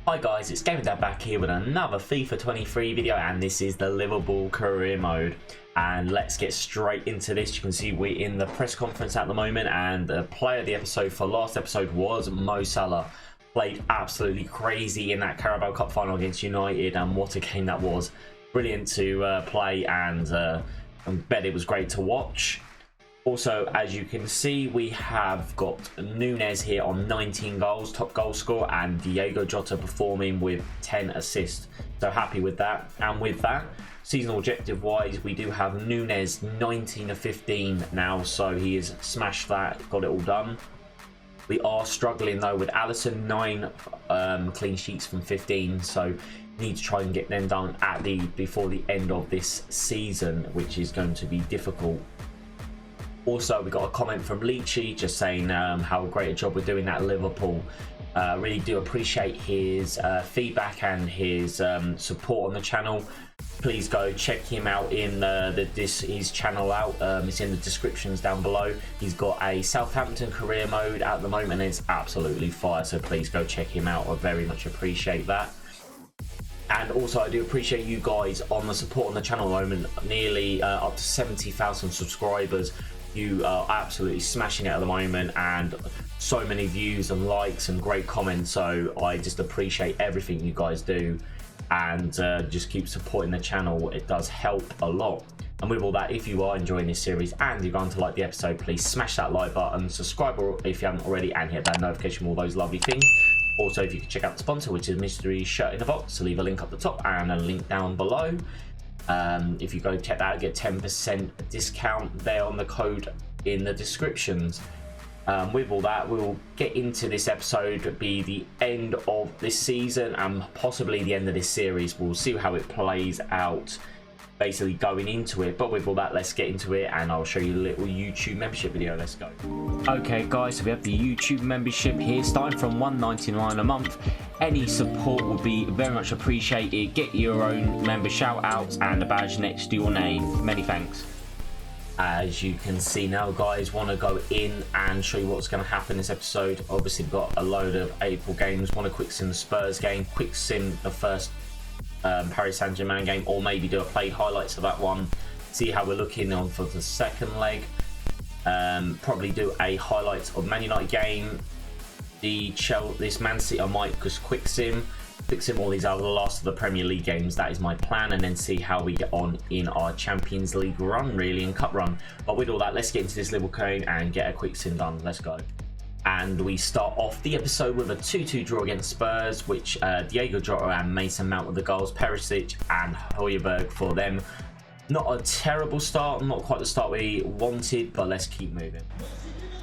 Hi guys, it's Gaming Dad back here with another FIFA 23 video, and this is the Liverpool career mode. And let's get straight into this. You can see we're in the press conference at the moment, and the player of the episode for last episode was Mo Salah. Played absolutely crazy in that Carabao Cup final against United, and what a game that was. Brilliant to play, and I bet it was great to watch. Also, as you can see, we have got Núñez here on 19 goals, top goal scorer, and Diego Jota performing with 10 assists. So happy with that. And with that, seasonal objective wise, we do have Núñez 19 of 15 now, so he has smashed that, got it all done. We are struggling though with Alisson, 9 clean sheets from 15, so need to try and get them done at before the end of this season, which is going to be difficult. Also, we got a comment from Leachy just saying how great a job we're doing at Liverpool. Really do appreciate his feedback and his support on the channel. Please go check him out in his channel out. It's in the descriptions down below. He's got a Southampton career mode at the moment, and it's absolutely fire. So please go check him out. I very much appreciate that. And also, I do appreciate you guys on the support on the channel at the moment. Nearly up to 70,000 subscribers. You are absolutely smashing it at the moment, and so many views and likes and great comments. So I just appreciate everything you guys do, and just keep supporting the channel. It does help a lot. And with all that, if you are enjoying this series and you're going to like the episode, please smash that like button, subscribe if you haven't already, and hit that notification, all those lovely things. Also, if you can check out the sponsor, which is Mystery Shirt in a Box, so leave a link up the top and a link down below. If you go check that out, get 10% discount there on the code in the descriptions. With all that, we'll get into this episode, be the end of this season and possibly the end of this series. We'll see how it plays out basically going into it. But with all that, let's get into it, and I'll show you a little YouTube membership video. Let's go. Okay guys, so we have the YouTube membership here, starting from $1.99 a month. Any support will be very much appreciated. Get your own member shout outs and a badge next to your name. Many thanks. As you can see now, guys, want to go in and show you what's going to happen this episode. Obviously, we've got a load of April games. Want to quick sim the Spurs game, quick sim the first Paris Saint-Germain game, or maybe do a played highlights of that one. See how we're looking on for the second leg. Probably do a highlights of Man United game. This Man City I might just quick sim all these are the last of the Premier League games. That is my plan, and then see how we get on in our Champions League run, really, and cup run. But with all that, let's get into this Liverpool code and get a quick sim done. Let's go. And we start off the episode with a 2-2 draw against Spurs, which Diego Jota and Mason Mount with the goals, Perisic and Højbjerg for them. Not a terrible start, not quite the start we wanted, but let's keep moving.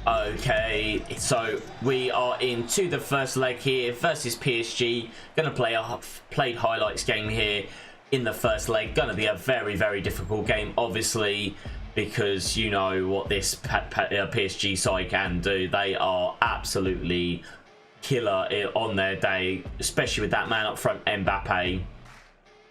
Okay, so we are into the first leg here versus PSG. Gonna play a played highlights game here in the first leg. Gonna be a very, very difficult game, obviously, because you know what this PSG side can do. They are absolutely killer on their day, especially with that man up front, Mbappe.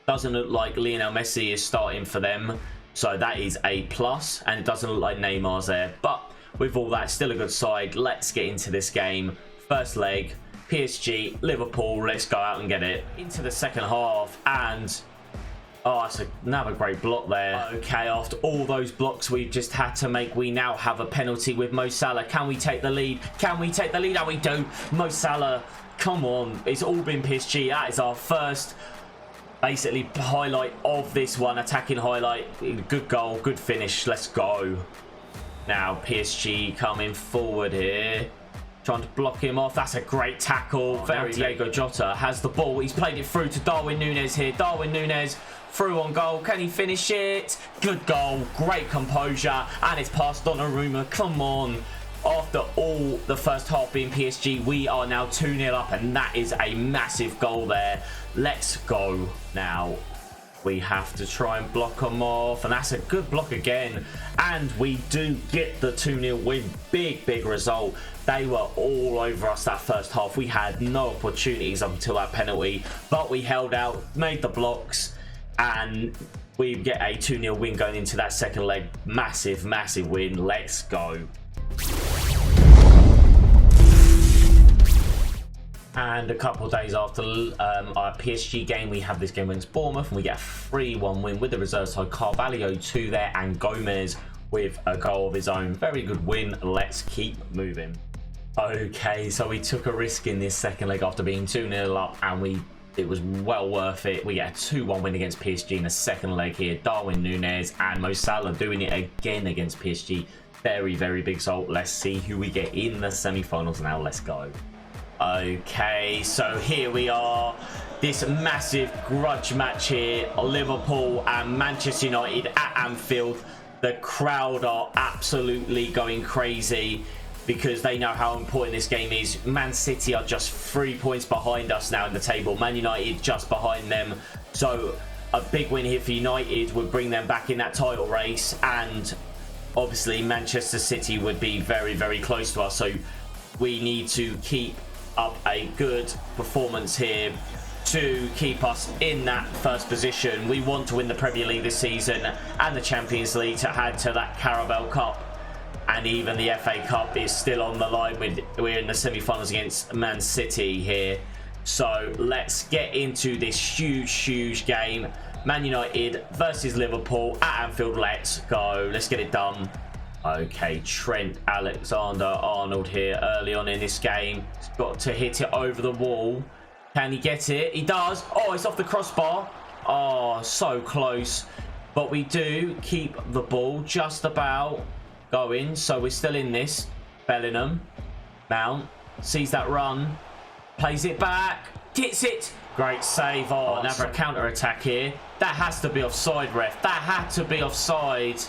Doesn't look like Lionel Messi is starting for them, so that is a plus, and it doesn't look like Neymar's there. But with all that, still a good side. Let's get into this game. First leg, PSG, Liverpool. Let's go out and get it. Into the second half, and oh, that's another great block there. Okay, after all those blocks we've just had to make, we now have a penalty with Mo Salah. Can we take the lead? Can we take the lead? And we do. Mo Salah, come on. It's all been PSG. That is our first basically highlight of this one. Attacking highlight. Good goal, good finish. Let's go. Now PSG coming forward here, trying to block him off. That's a great tackle. Diego Jota has the ball. He's played it through to Darwin Núñez here. Darwin Núñez through on goal. Can he finish it? Good goal. Great composure. And it's past Donnarumma. Come on. After all the first half being PSG, we are now 2-0 up, and that is a massive goal there. Let's go now. We have to try and block them off, and that's a good block again, and we do get the 2-0 win. Big result. They were all over us that first half. We had no opportunities until that penalty, but we held out, made the blocks, and we get a 2-0 win going into that second leg. Massive win. Let's go. And a couple of days after our PSG game, we have this game against Bournemouth, and we get a 3-1 win with the reserve side. Carvalho 2 there, and Gomez with a goal of his own. Very good win. Let's keep moving. Okay, so we took a risk in this second leg after being 2-0 up, and it was well worth it. We get a 2-1 win against PSG in the second leg here. Darwin Núñez and Mo Salah doing it again against PSG. Very, very big result. Let's see who we get in the semi-finals now. Let's go. Okay, so here we are. This massive grudge match here. Liverpool and Manchester United at Anfield. The crowd are absolutely going crazy because they know how important this game is. Man City are just 3 points behind us now in the table. Man United just behind them. So a big win here for United would bring them back in that title race, and obviously Manchester City would be very, very close to us. So we need to keep up a good performance here to keep us in that first position. We want to win the Premier League this season and the Champions League to add to that Carabao Cup, and even the FA Cup is still on the line. We're in the semi-finals against Man City here. So let's get into this huge game. Man United versus Liverpool at Anfield. Let's go. Let's get it done. Okay, Trent Alexander-Arnold here early on in this game. He's got to hit it over the wall. Can he get it? He does. Oh, it's off the crossbar. Oh, so close. But we do keep the ball just about going. So we're still in this. Bellingham. Mount. Sees that run. Plays it back. Hits it. Great save. Oh, another counter-attack here. That has to be offside, ref. That had to be offside.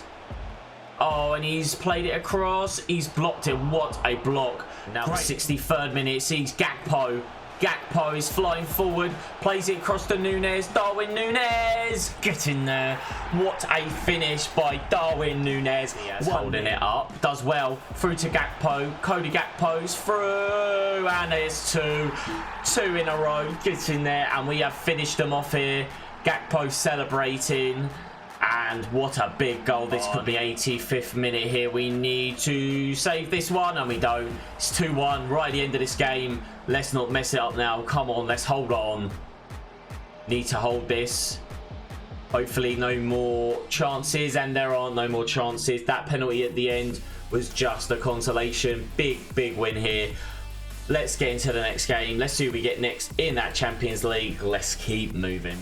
Oh, and he's played it across. He's blocked it. What a block. Now the 63rd minute sees Gakpo. Gakpo is flying forward. Plays it across to Núñez. Darwin Núñez. Get in there. What a finish by Darwin Núñez. Holding it up. Does well. Through to Gakpo. Cody Gakpo's through. And there's two in a row. Get in there. And we have finished them off here. Gakpo celebrating. And what a big goal. This could be 85th minute here. We need to save this one, and we don't. It's 2-1 right at the end of this game. Let's not mess it up now. Come on, let's hold on. Need to hold this. Hopefully no more chances, and there are no more chances. That penalty at the end was just a consolation. Big win here. Let's get into the next game. Let's see who we get next in that Champions League. Let's keep moving.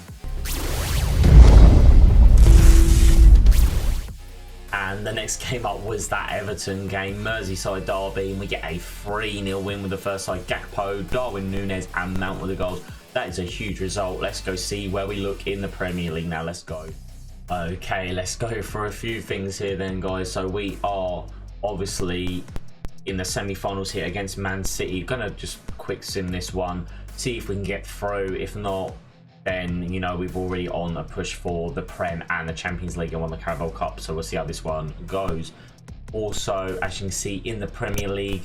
And the next game up was that Everton game, Merseyside derby, and we get a 3-0 win with the first side. Gakpo, Darwin Núñez and Mount with the goals. That is a huge result. Let's go see where we look in the Premier League now. Let's go. Okay, let's go for a few things here then, guys. So we are obviously in the semi-finals here against Man City. Gonna just quick sim this one, see if we can get through. If not, then, you know, we've already on a push for the Prem and the Champions League and won the Carabao Cup. So we'll see how this one goes. Also, as you can see in the Premier League,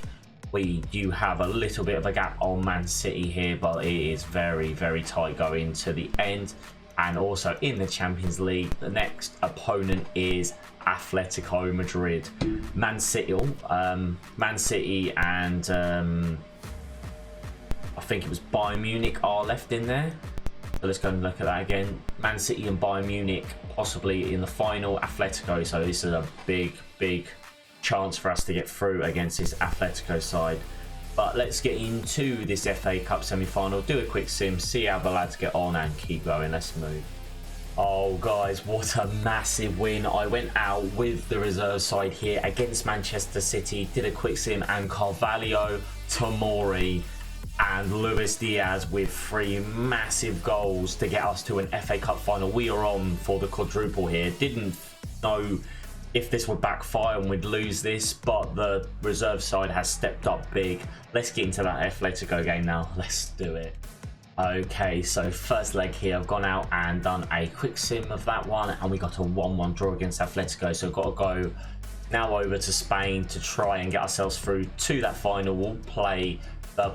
we do have a little bit of a gap on Man City here, but it is very tight going to the end. And also in the Champions League, the next opponent is Atletico Madrid. Man City and I think it was Bayern Munich are left in there. So let's go and look at that again. Man City and Bayern Munich possibly in the final. Atletico, so this is a big chance for us to get through against this Atletico side. But let's get into this FA Cup semi-final, do a quick sim, see how the lads get on and keep going. Let's move. Oh guys, what a massive win. I went out with the reserve side here against Manchester City, did a quick sim, and Carvalho, Tomori and Luis Diaz with 3 massive goals to get us to an FA Cup final. We are on for the quadruple here. Didn't know if this would backfire and we'd lose this, but the reserve side has stepped up big. Let's get into that Atletico game now. Let's do it. Okay, so first leg here, I've gone out and done a quick sim of that one, and we got a 1-1 draw against Atletico. So got to go now over to Spain to try and get ourselves through to that final. We'll play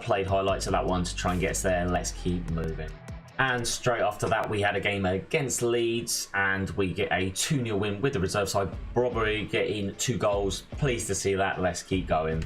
played highlights of that one to try and get us there. Let's keep moving. And straight after that, we had a game against Leeds, and we get a 2-0 win with the reserve side. Robbery getting 2 goals. Pleased to see that. Let's keep going.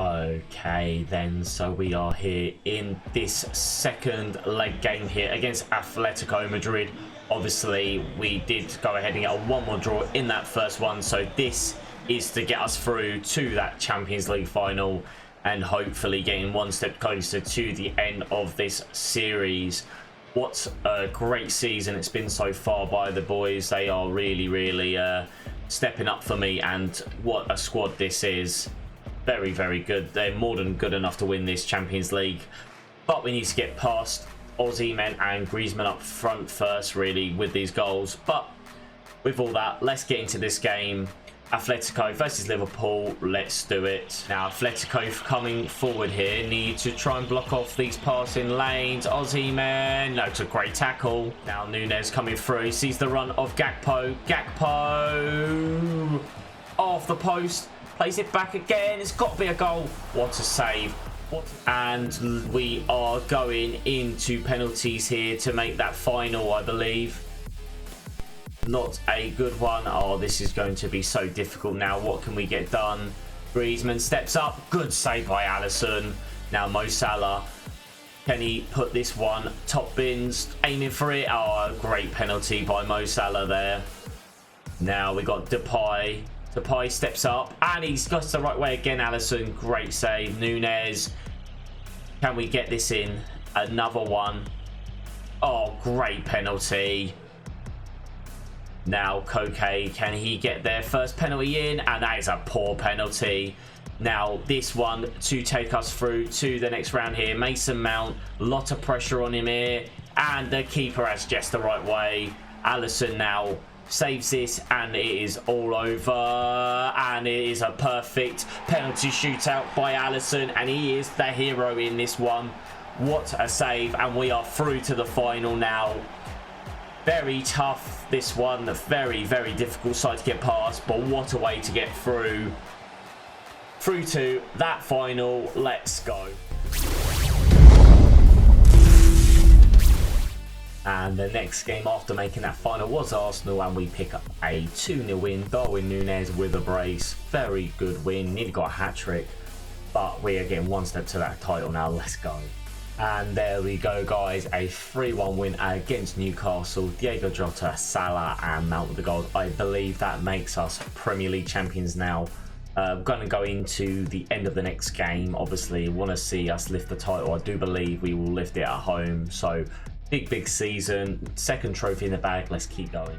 Okay then, so we are here in this second leg game here against Atletico Madrid. Obviously we did go ahead and get a 1-1 draw in that first one, so this is to get us through to that Champions League final and hopefully getting one step closer to the end of this series. What a great season it's been so far by the boys. They are really stepping up for me, and what a squad this is. Very, very good. They're more than good enough to win this Champions League. But we need to get past Osimhen and Griezmann up front first, really, with these goals. But with all that, let's get into this game. Atletico versus Liverpool. Let's do it. Now, Atletico coming forward here. Need to try and block off these passing lanes. Osimhen. No, it's a great tackle. Now, Nunez coming through. Sees the run of Gakpo. Gakpo. Off the post. Plays it back again. It's got to be a goal. What a save. And we are going into penalties here to make that final, I believe. Not a good one. Oh, this is going to be so difficult now. What can we get done? Griezmann steps up. Good save by Alisson. Now Mo Salah. Can he put this one? Top bins. Aiming for it. Oh, great penalty by Mo Salah there. Now we got Depay. Depay steps up and he's got the right way again. Alisson, great save. Nunez, can we get this in? Another one. Oh, great penalty. Now Koke, can he get their first penalty in? And that is a poor penalty. Now this one to take us through to the next round here. Mason Mount, lot of pressure on him here, and the keeper has just the right way. Alisson now saves this and it is all over, and it is a perfect penalty shootout by Alisson, and he is the hero in this one. What a save, and we are through to the final now. Very tough, this one. Very difficult side to get past, but what a way to get through to that final. Let's go. And the next game after making that final was Arsenal, and we pick up a 2-0 win. Darwin Nunez with a brace. Very good win. Nearly got a hat-trick, but we are getting one step to that title now. Let's go. And there we go, guys. A 3-1 win against Newcastle. Diego Jota, Salah and Mount with the goals. I believe that makes us Premier League champions now. I'm going to go into the end of the next game. Obviously, want to see us lift the title. I do believe we will lift it at home. So big season, second trophy in the bag. Let's keep going.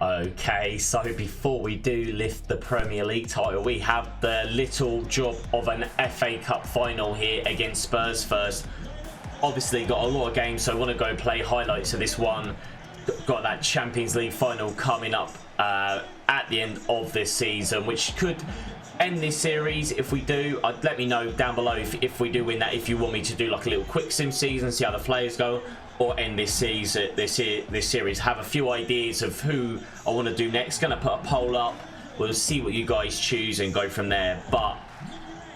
Okay, so before we do lift the Premier League title, we have the little job of an FA Cup final here against Spurs first. Obviously got a lot of games, so I want to go play highlights of this one. Got that Champions League final coming up at the end of this season, which could end this series. If we do, let me know down below if we do win that, if you want me to do like a little quick sim season, see how the players go, or end this season, this series. Have a few ideas of who I want to do next. Gonna put a poll up. We'll see what you guys choose and go from there. But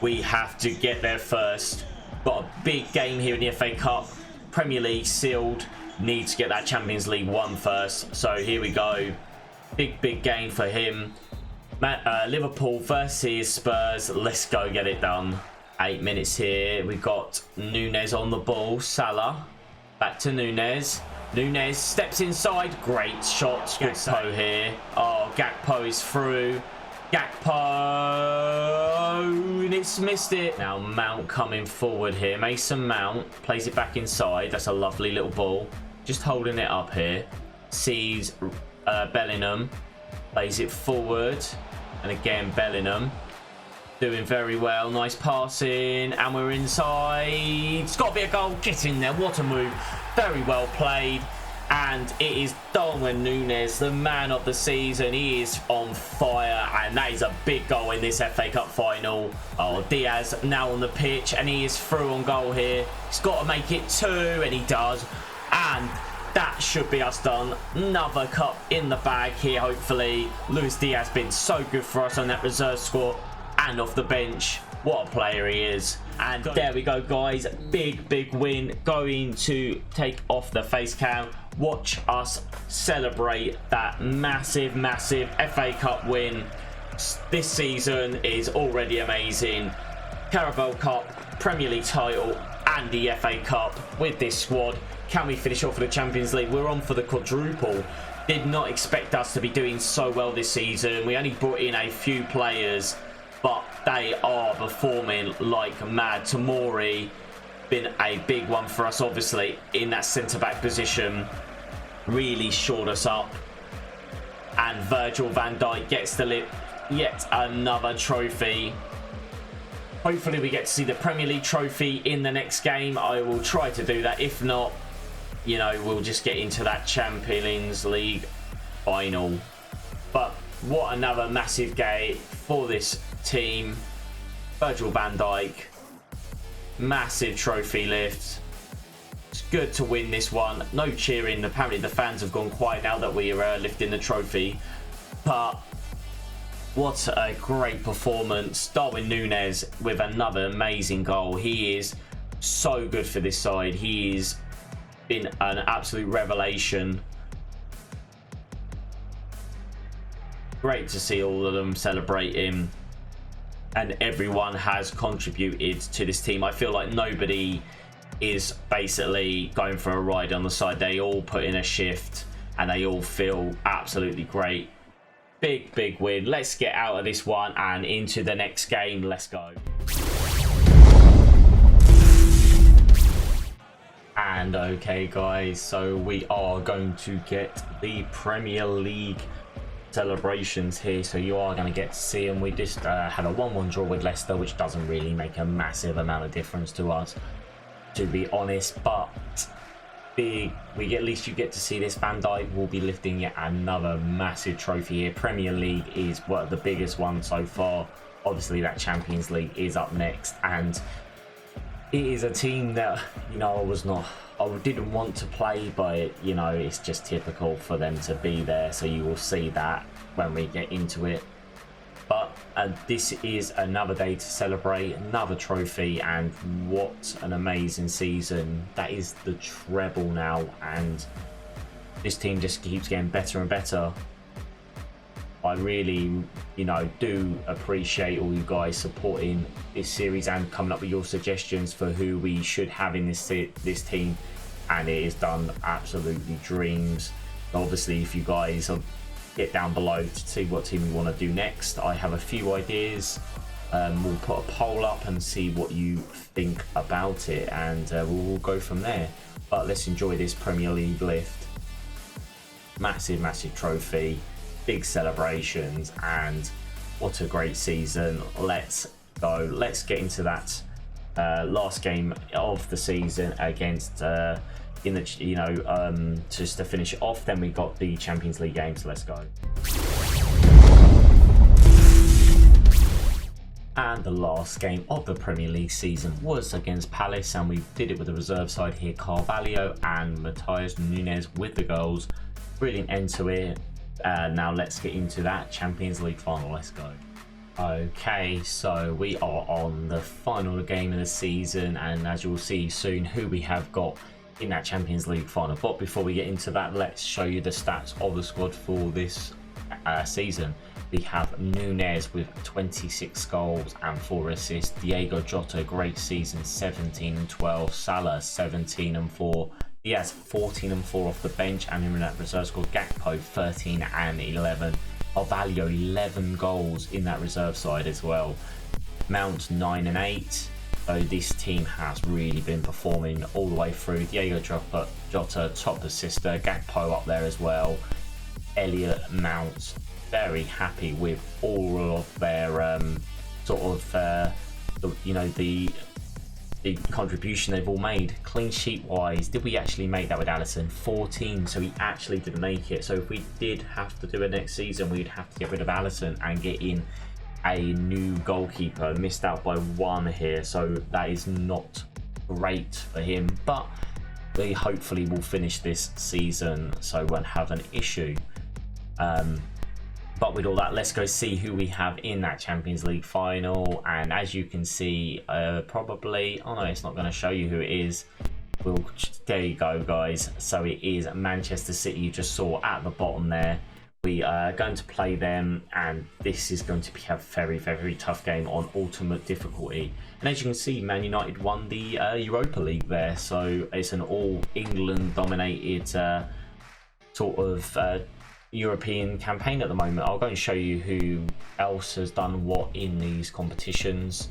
we have to get there first. Got a big game here in the FA Cup. Premier League sealed. Need to get that Champions League won first. So here we go. Big game for him. Liverpool versus Spurs. Let's go get it done. 8 minutes here. We got Nunez on the ball. Salah. Back to Nunez. Nunez steps inside. Great shot. Gakpo here. Oh, Gakpo is through. Gakpo. And it's missed it. Now Mount coming forward here. Mason Mount plays it back inside. That's a lovely little ball. Just holding it up here. Sees Bellingham. Plays it forward. And again, Bellingham. Doing very well. Nice passing. And we're inside. It's got to be a goal. Get in there. What a move. Very well played. And it is Darwin Nunez, the man of the season. He is on fire. And that is a big goal in this FA Cup final. Oh, Diaz now on the pitch. And he is through on goal here. He's got to make it 2. And he does. And that should be us done. Another cup in the bag here, hopefully. Luis Diaz been so good for us on that reserve squad and off the bench. What a player he is. And there we go, guys. Big win. Going to take off the face cam. Watch us celebrate that massive FA Cup win. This season is already amazing. Carabao Cup, Premier League title and the FA Cup with this squad. Can we finish off for the Champions League? We're on for the quadruple. Did not expect us to be doing so well this season. We only brought in a few players, but they are performing like mad. Tomori been a big one for us, obviously, in that centre-back position. Really shored us up. And Virgil van Dijk gets to lift yet another trophy. Hopefully we get to see the Premier League trophy in the next game. I will try to do that. If not, you know, we'll just get into that Champions League final. But what another massive game for this team. Virgil van Dijk, massive trophy lift. It's good to win this one. No cheering. Apparently the fans have gone quiet now that we are lifting the trophy. But what a great performance. Darwin Núñez with another amazing goal. He is so good for this side. He is been an absolute revelation. Great to see all of them celebrating, and everyone has contributed to this team. I feel like nobody is basically going for a ride on the side. They all put in a shift and they all feel absolutely great. Big win. Let's get out of this one and into the next game. Let's go. And okay guys, so we are going to get the Premier League celebrations here, so you are going to get to see them. We just had a 1-1 draw with Leicester, which doesn't really make a massive amount of difference to us, to be honest, but at least you get to see this. Van Dijk will be lifting yet another massive trophy here. Premier League is one of the biggest ones so far. Obviously that Champions League is up next, and it is a team that, you know, I didn't want to play, but you know, it's just typical for them to be there, so you will see that when we get into it. But this is another day to celebrate, another trophy, and what an amazing season. That is the treble now, and this team just keeps getting better and better. I really, you know, do appreciate all you guys supporting this series and coming up with your suggestions for who we should have in this team, and it is done absolutely dreams. Obviously, if you guys get down below to see what team we want to do next, I have a few ideas. We'll put a poll up and see what you think about it, and we'll go from there. But let's enjoy this Premier League lift. Massive trophy. Big celebrations, and what a great season. Let's go. Let's get into that last game of the season against just to finish it off. Then we got the Champions League games. Let's go. And the last game of the Premier League season was against Palace, and we did it with the reserve side here. Carvalho and Matheus Nunes with the goals. Brilliant end to it. Now let's get into that Champions League final. Let's go. Okay, so we are on the final game of the season, and as you'll see soon who we have got in that Champions League final. But before we get into that, let's show you the stats of the squad for this season. We have Núñez with 26 goals and 4 assists. Diego Jota, great season, 17 and 12. Salah, 17 and 4. He has 14 and 4 off the bench, and in that reserve squad, Gakpo 13 and 11. Carvalho 11 goals in that reserve side as well. Mount 9 and 8. So this team has really been performing all the way through. Diego Jota top assister, Gakpo up there as well. Elliot, Mount, very happy with all of their the contribution they've all made. Clean sheet wise, did we actually make that with Alisson? 14, so he actually didn't make it. So if we did have to do it next season, we'd have to get rid of Alisson and get in a new goalkeeper. Missed out by 1 here, so that is not great for him, but we hopefully will finish this season, so won't have an issue. But with all that, let's go see who we have in that Champions League final. And as you can see, probably, oh no, it's not going to show you who it is. There you go, guys. So it is Manchester City, you just saw at the bottom there. We are going to play them, and this is going to be a very, very tough game on ultimate difficulty. And as you can see, Man United won the Europa League there, so it's an all England dominated sort of European campaign at the moment. I'll go and show you who else has done what in these competitions.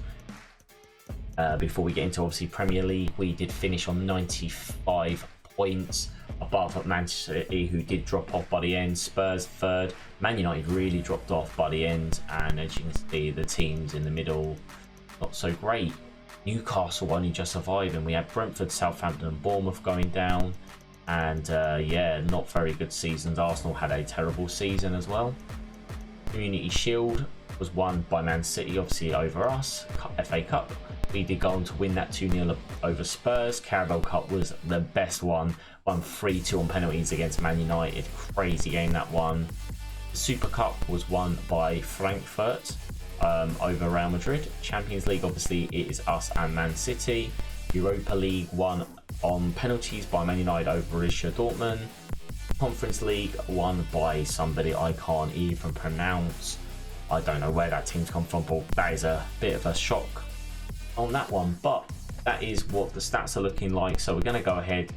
Before we get into obviously Premier League, we did finish on 95 points above Manchester City, who did drop off by the end. Spurs third. Man United really dropped off by the end, and as you can see, the teams in the middle not so great. Newcastle only just surviving. We had Brentford, Southampton and Bournemouth going down, and yeah, not very good seasons. Arsenal had a terrible season as well. Community Shield was won by Man City, obviously over us. FA Cup, we did go on to win that 2-0 over Spurs. Carabao Cup was the best one. Won 3-2 on penalties against Man United. Crazy game, that one. Super Cup was won by Frankfurt over Real Madrid. Champions League, obviously, it is us and Man City. Europa League won on penalties by Man United over Borussia Dortmund. Conference League won by somebody I can't even pronounce. I don't know where that team's come from, but that is a bit of a shock on that one. But that is what the stats are looking like. So we're going to go ahead,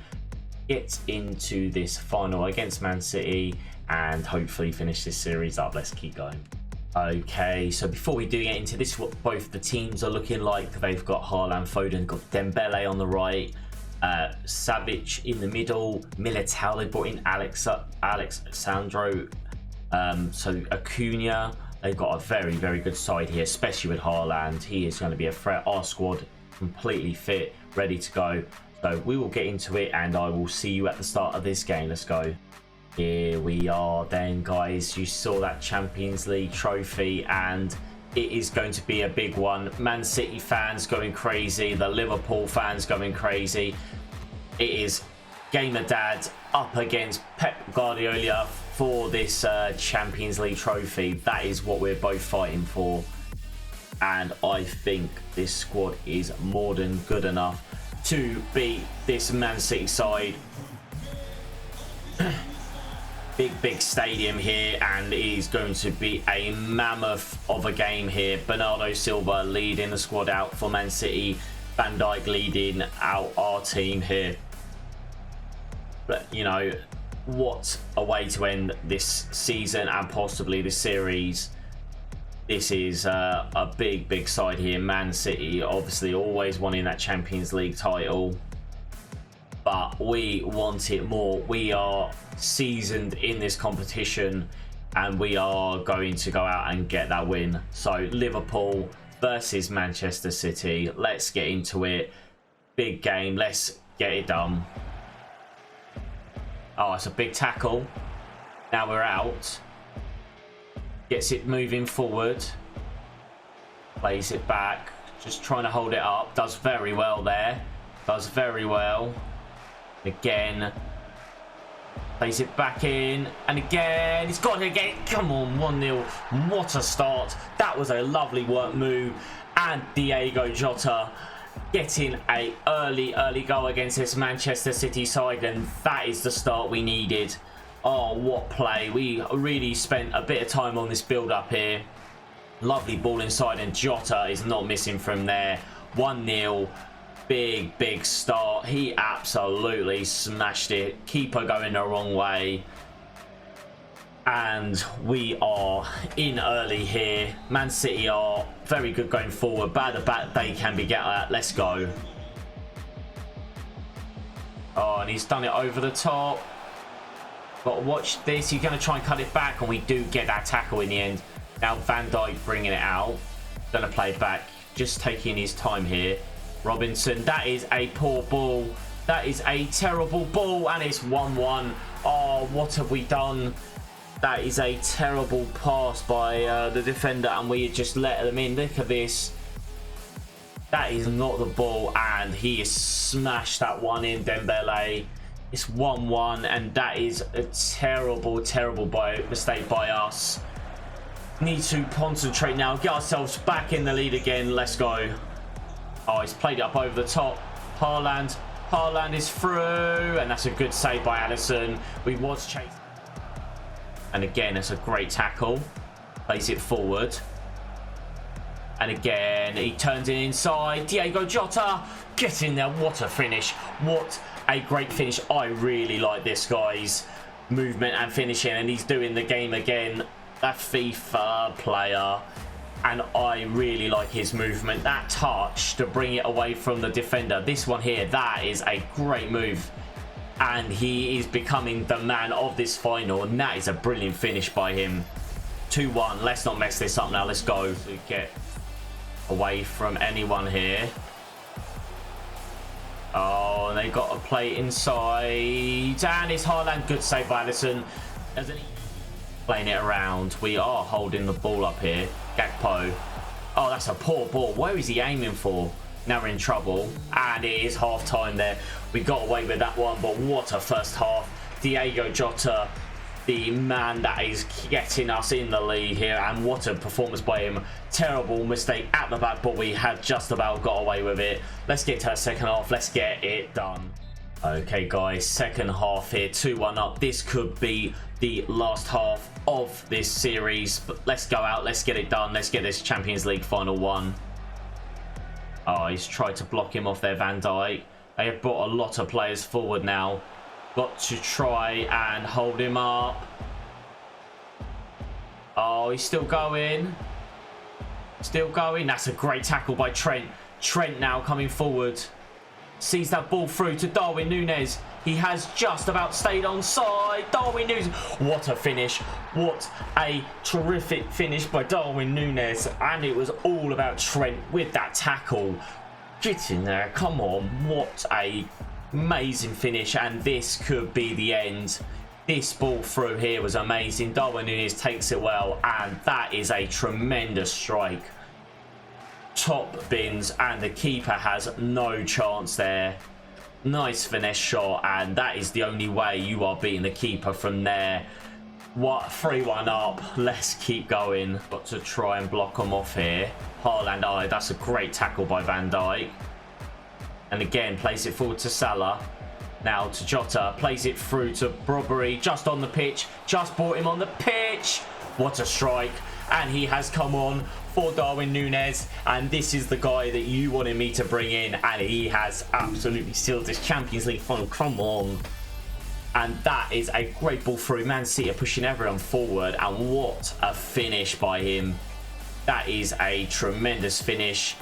get into this final against Man City, and hopefully finish this series up. Let's keep going. Okay, so before we do get into this, what both the teams are looking like. They've got Haaland, Foden, got Dembele on the right, Savic in the middle, Militao. They brought in Alex Sandro, so Acuna. They've got a very, very good side here, especially with Haaland. He is going to be a threat. Our squad completely fit, ready to go. So we will get into it, and I will see you at the start of this game. Let's go. Here we are then, guys. You saw that Champions League trophy, and it is going to be a big one. Man City fans going crazy. The Liverpool fans going crazy. It is Gamer Dad up against Pep Guardiola for this Champions League trophy. That is what we're both fighting for. And I think this squad is more than good enough to beat this Man City side. Big stadium here, and it is going to be a mammoth of a game here. Bernardo Silva leading the squad out for Man City. Van Dijk leading out our team here. But, you know, what a way to end this season and possibly this series. This is a big side here. Man City obviously always wanting that Champions League title, but we want it more. We are seasoned in this competition, and we are going to go out and get that win. So Liverpool versus Manchester City. Let's get into it. Big game. Let's get it done. Oh, it's a big tackle. Now we're out. Gets it moving forward. Plays it back. Just trying to hold it up. Does very well there. Does very well. Again. Plays it back in. And again. He's got it again. Come on, 1-0. What a start. That was a lovely work move. And Diego Jota getting a early goal against this Manchester City side, and that is the start we needed. Oh, what play. We really spent a bit of time on this build up here. Lovely ball inside, and Jota is not missing from there. 1-0. Big start. He absolutely smashed it. Keeper going the wrong way. And we are in early here. Man City are very good going forward. Bad about they can be get at. Let's go. Oh, and he's done it over the top. Got to watch this. He's going to try and cut it back, and we do get that tackle in the end. Now Van Dijk bringing it out. Going to play it back. Just taking his time here. Robinson. That is a poor ball. That is a terrible ball, and it's 1-1. Oh, what have we done? That is a terrible pass by the defender, and we just let them in. Look at this. That is not the ball, and he has smashed that one in, Dembele. It's 1-1, and that is a terrible mistake by us. Need to concentrate now. Get ourselves back in the lead again. Let's go. Oh, he's played it up over the top. Haaland. Haaland is through, and that's a good save by Alisson. We was chasing. And again, it's a great tackle. Plays it forward. And again, he turns it inside. Diogo Jota, get in there. What a finish. What a great finish. I really like this guy's movement and finishing. And he's doing the game again. That FIFA player. And I really like his movement. That touch to bring it away from the defender. This one here, that is a great move. And he is becoming the man of this final. And that is a brilliant finish by him. 2-1. Let's not mess this up now. Let's go. To get away from anyone here. Oh, and they got to play inside. And it's Haaland. Good save by Alisson. Playing it around. We are holding the ball up here. Gakpo. Oh, that's a poor ball. Where is he aiming for? Now we're in trouble. And it is half time there. We got away with that one, but what a first half. Diogo Jota, the man that is getting us in the lead here. And what a performance by him. Terrible mistake at the back, but we had just about got away with it. Let's get to the second half. Let's get it done. Okay, guys. Second half here. 2-1 up. This could be the last half of this series. But let's go out. Let's get it done. Let's get this Champions League final one. Oh, he's tried to block him off there, Van Dijk. They have brought a lot of players forward now. Got to try and hold him up. Oh, he's still going. Still going. That's a great tackle by Trent. Trent now coming forward. Sees that ball through to Darwin Núñez. He has just about stayed onside. Darwin Núñez. What a finish. What a terrific finish by Darwin Núñez. And it was all about Trent with that tackle. Get in there. Come on. What a amazing finish. And this could be the end. This ball through here was amazing. Darwin Núñez takes it well. And that is a tremendous strike. Top bins, and the keeper has no chance there. Nice finesse shot, and that is the only way you are beating the keeper from there. What, 3-1 up. Let's keep going. Got to try and block them off here. Haaland, oh, that's a great tackle by Van Dijk. And again, plays it forward to Salah. Now to Jota, plays it through to Robbery, just on the pitch. Just brought him on the pitch. What a strike. And he has come on for Darwin Núñez, and this is the guy that you wanted me to bring in, and he has absolutely sealed this Champions League final. Come on. And that is a great ball through. Man City are pushing everyone forward, and what a finish by him. That is a tremendous finish.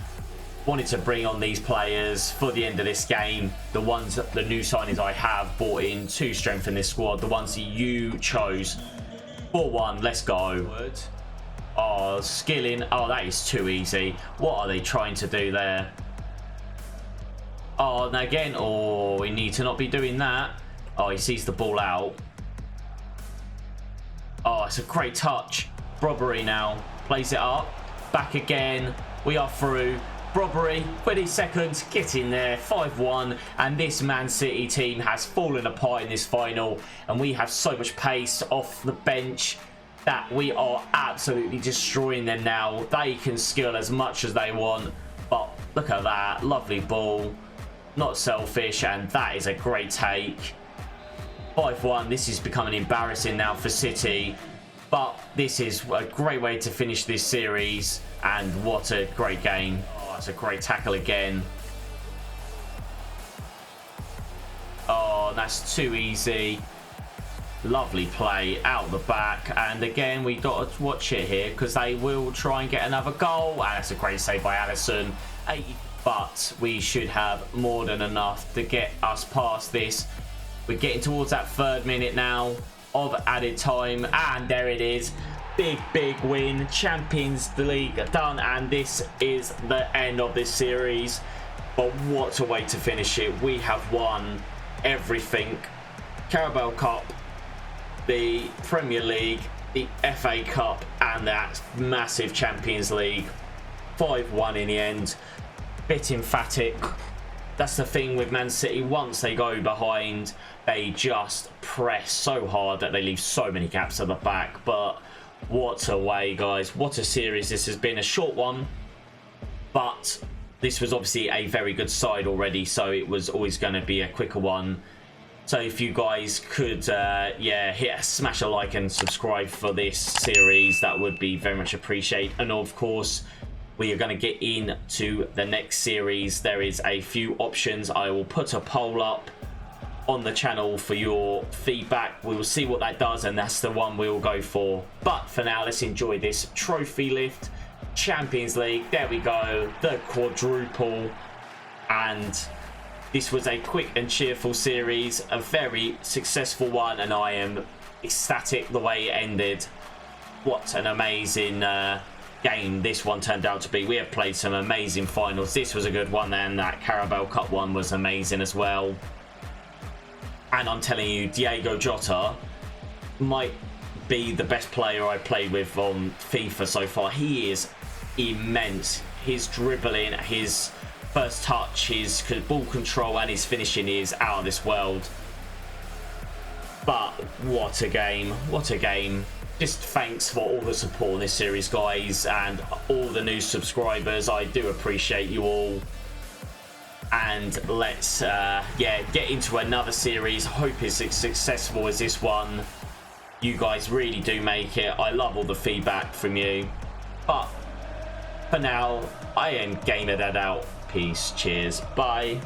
Wanted to bring on these players for the end of this game. The ones, the new signings I have brought in to strengthen this squad. The ones that you chose. 4-1, let's go. Oh, skilling. Oh, that is too easy. What are they trying to do there? Oh, and again. Oh, we need to not be doing that. Oh, he sees the ball out. Oh, it's a great touch. Robbery now. Plays it up. Back again. We are through. Robbery, 20 seconds, get in there, 5-1, and this Man City team has fallen apart in this final, and we have so much pace off the bench that we are absolutely destroying them now. They can skill as much as they want, but look at that, lovely ball, not selfish, and that is a great take. 5-1, this is becoming embarrassing now for City, but this is a great way to finish this series, and what a great game. That's a great tackle again. Oh, that's too easy. Lovely play out the back. And again, we got to watch it here because they will try and get another goal. And that's a great save by Alisson. But we should have more than enough to get us past this. We're getting towards that 3rd minute now of added time. And there it is. Big win. Champions League done, and this is the end of this series. But what a way to finish it. We have won everything. Carabao Cup, the Premier League, the FA Cup, and that massive Champions League. 5-1 in the end. Bit emphatic. That's the thing with Man City. Once they go behind, they just press so hard that they leave so many gaps at the back. But what a way, guys. What a series this has been. A short one, but this was obviously a very good side already, so it was always going to be a quicker one. So if you guys could, yeah, smash a like and subscribe for this series, that would be very much appreciated. And of course, we are going to get into the next series. There is a few options. I will put a poll up on the channel for your feedback. We will see what that does, and that's the one we will go for. But for now, let's enjoy this trophy lift Champions League. There we go, the quadruple. And this was a quick and cheerful series, a very successful one, and I am ecstatic the way it ended. What an amazing game this one turned out to be. We have played some amazing finals. This was a good one, and that Carabao Cup one was amazing as well. And I'm telling you, Diego Jota might be the best player I played with on FIFA so far. He is immense. His dribbling, his first touch, his ball control, and his finishing is out of this world. But what a game, what a game. Just thanks for all the support in this series, guys, and all the new subscribers. I do appreciate you all. And let's yeah, get into another series. Hope it's as successful as this one. You guys really do make it. I love all the feedback from you. But for now, I am Gamer Dad out. Peace, cheers, bye.